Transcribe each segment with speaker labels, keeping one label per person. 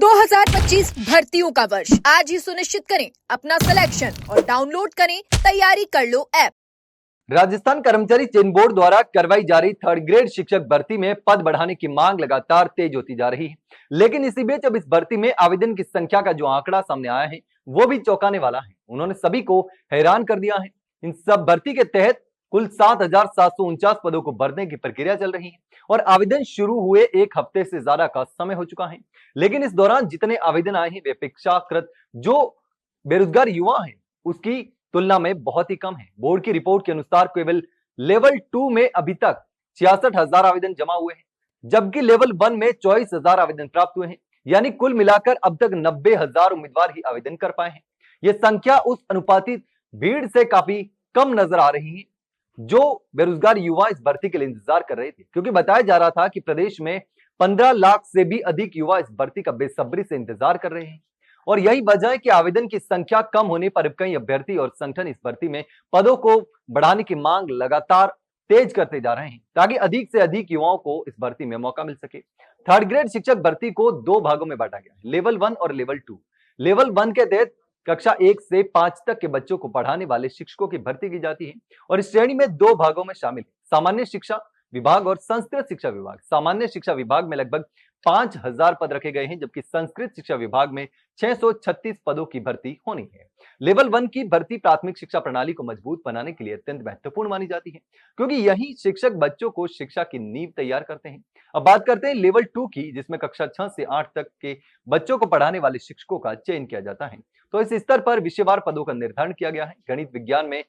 Speaker 1: 2025 भर्तियों का वर्ष आज ही सुनिश्चित करें अपना सिलेक्शन और डाउनलोड करें तैयारी कर लो ऐप।
Speaker 2: राजस्थान कर्मचारी चयन बोर्ड द्वारा करवाई जा रही थर्ड ग्रेड शिक्षक भर्ती में पद बढ़ाने की मांग लगातार तेज होती जा रही है। लेकिन इसी बीच अब इस भर्ती में आवेदन की संख्या का जो आंकड़ा सामने आया है वो भी चौंकाने वाला है। उन्होंने सभी को हैरान कर दिया है। इन सब भर्ती के तहत कुल 7,749 पदों को भरने की प्रक्रिया चल रही है और आवेदन शुरू हुए एक हफ्ते से ज्यादा का समय हो चुका है। लेकिन इस दौरान जितने आवेदन आए हैं वे अपेक्षाकृत जो बेरोजगार युवा हैं उसकी तुलना में बहुत ही कम है। बोर्ड की रिपोर्ट के अनुसार केवल लेवल 2 में अभी तक 66,000 आवेदन जमा हुए हैं, जबकि लेवल 1 में 24,000 आवेदन प्राप्त हुए हैं। यानी कुल मिलाकर अब तक 90,000 उम्मीदवार ही आवेदन कर पाए हैं। यह संख्या उस अनुपातित भीड़ से काफी कम नजर आ रही है जो बेरोजगार युवा इस भर्ती के लिए इंतजार कर रहे थे, क्योंकि बताया जा रहा था कि प्रदेश में 15 लाख से भी अधिक युवा इस भर्ती का बेसब्री से इंतजार कर रहे हैं। और यही वजह है कि आवेदन की संख्या कम होने पर कई अभ्यर्थी और संगठन इस भर्ती में पदों को बढ़ाने की मांग लगातार तेज करते जा रहे हैं ताकि अधिक से अधिक युवाओं को इस भर्ती में मौका मिल सके। थर्ड ग्रेड शिक्षक भर्ती को दो भागों में बांटा गया है, लेवल 1 और लेवल 2। लेवल 1 के तहत कक्षा 1 से 5 तक के बच्चों को पढ़ाने वाले शिक्षकों की भर्ती की जाती है और इस श्रेणी में दो भागों में शामिल है, सामान्य शिक्षा विभाग और संस्कृत शिक्षा विभाग। सामान्य शिक्षा विभाग में लगभग 5,000 पद रखे गए हैं, जबकि संस्कृत शिक्षा विभाग में 636 पदों की भर्ती होनी है। लेवल 1 की भर्ती प्राथमिक शिक्षा प्रणाली को मजबूत बनाने के लिए अत्यंत महत्वपूर्ण मानी जाती है, क्योंकि यही शिक्षक बच्चों को शिक्षा की नींव तैयार करते हैं। अब बात करते हैं लेवल 2 की, जिसमें कक्षा 6 से 8 तक के बच्चों को पढ़ाने वाले शिक्षकों का चयन किया जाता है। तो इस स्तर पर विषयवार पदों का निर्धारण किया गया है। गणित विज्ञान में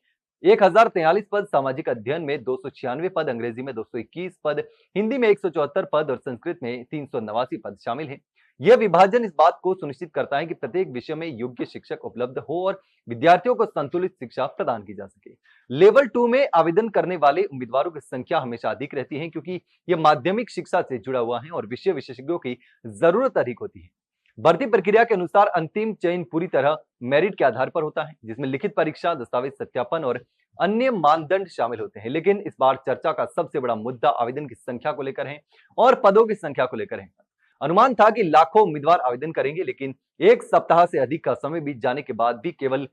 Speaker 2: 1,043 पद, सामाजिक अध्ययन में 296 पद, अंग्रेजी में 221 पद, हिंदी में 174 पद और संस्कृत में 389 पद शामिल हैं। यह विभाजन इस बात को सुनिश्चित करता है कि प्रत्येक विषय में योग्य शिक्षक उपलब्ध हो और विद्यार्थियों को संतुलित शिक्षा प्रदान की जा सके। लेवल 2 में आवेदन करने वाले उम्मीदवारों की संख्या हमेशा अधिक रहती है, क्योंकि यह माध्यमिक शिक्षा से जुड़ा हुआ है और विषय विशेषज्ञों की जरूरत अधिक होती है। भर्ती प्रक्रिया के अनुसार अंतिम चयन पूरी तरह मेरिट के आधार पर होता है, जिसमें लिखित परीक्षा, दस्तावेज सत्यापन और अन्य मानदंड शामिल होते हैं। लेकिन इस बार चर्चा का सबसे बड़ा मुद्दा आवेदन की संख्या को लेकर है और पदों की संख्या को लेकर है। अनुमान था कि लाखों उम्मीदवार आवेदन करेंगे, लेकिन एक सप्ताह से अधिक का समय बीत जाने के बाद भी केवल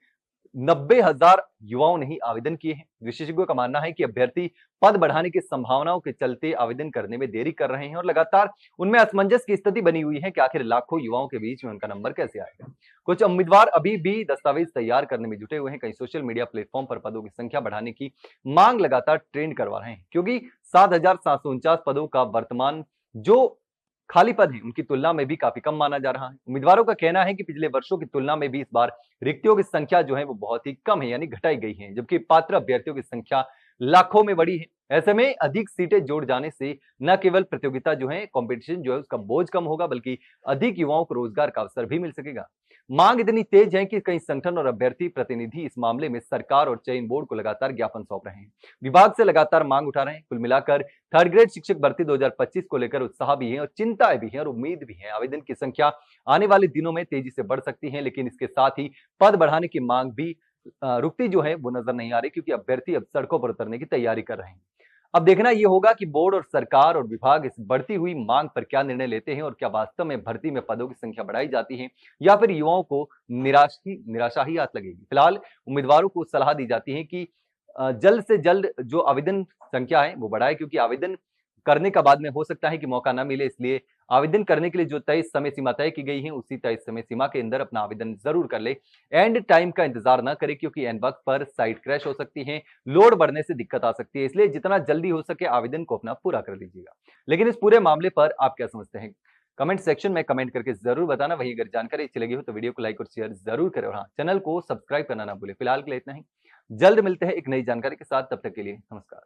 Speaker 2: 90,000 युवाओं ने ही आवेदन किए हैं। विशेषज्ञों का मानना है कि अभ्यर्थी पद बढ़ाने की संभावनाओं के चलते आवेदन करने में देरी कर रहे हैं और लगातार उनमें असमंजस की स्थिति बनी हुई है कि आखिर लाखों युवाओं के बीच में उनका नंबर कैसे आएगा। कुछ उम्मीदवार अभी भी दस्तावेज तैयार करने में जुटे हुए हैं। कई सोशल मीडिया प्लेटफॉर्म पर पदों की संख्या बढ़ाने की मांग लगातार ट्रेंड करवा रहे हैं, क्योंकि 7,749 पदों का वर्तमान जो खाली पद है उनकी तुलना में भी काफी कम माना जा रहा है। उम्मीदवारों का कहना है कि पिछले वर्षों की तुलना में भी इस बार रिक्तियों की संख्या जो है वो बहुत ही कम है, यानी घटाई गई है, जबकि पात्र अभ्यर्थियों की संख्या लाखों में बढ़ी है। ऐसे में अधिक सीटें जोड़ जाने से न केवल प्रतियोगिता जो है, कंपटीशन जो है उसका बोझ कम होगा, बल्कि अधिक युवाओं को रोजगार का अवसर भी मिल सकेगा। मांग इतनी तेज है कि कई संगठन और अभ्यर्थी प्रतिनिधि इस मामले में सरकार और चयन बोर्ड को लगातार ज्ञापन सौंप रहे हैं, विभाग से लगातार मांग उठा रहे हैं। कुल मिलाकर थर्ड ग्रेड शिक्षक भर्ती 2025 को लेकर उत्साह भी है और चिंताएं भी है और उम्मीद भी है। आवेदन की संख्या आने वाले दिनों में तेजी से बढ़ सकती है, लेकिन इसके साथ ही पद बढ़ाने की मांग भी रुकती जो है वो नजर नहीं आ रही, क्योंकि अभ्यर्थी अब सड़कों पर उतरने की तैयारी कर रहे हैं। अब देखना यह होगा कि बोर्ड और सरकार और विभाग इस बढ़ती हुई मांग पर क्या निर्णय लेते हैं और क्या वास्तव में भर्ती में पदों की संख्या बढ़ाई जाती है या फिर युवाओं को निराशा ही हाथ लगेगी। फिलहाल उम्मीदवारों को सलाह दी जाती है कि जल्द से जल्द जो आवेदन संख्या है वो बढ़ाए, क्योंकि आवेदन करने का बाद में हो सकता है कि मौका ना मिले, इसलिए आवेदन करने के लिए जो तय समय सीमा तय की गई है उसी तय समय सीमा के अंदर अपना आवेदन जरूर कर ले। एंड टाइम का इंतजार ना करें, क्योंकि एंड वक्त पर साइट क्रैश हो सकती है, लोड बढ़ने से दिक्कत आ सकती है, इसलिए जितना जल्दी हो सके आवेदन को अपना पूरा कर लीजिएगा। लेकिन इस पूरे मामले पर आप क्या समझते हैं, कमेंट सेक्शन में कमेंट करके जरूर बताना। वहीं अगर जानकारी अच्छी लगी हो तो वीडियो को लाइक और शेयर जरूर करें और हाँ, चैनल को सब्सक्राइब करना ना भूलें। फिलहाल के लिए इतना ही, जल्द मिलते हैं एक नई जानकारी के साथ, तब तक के लिए नमस्कार।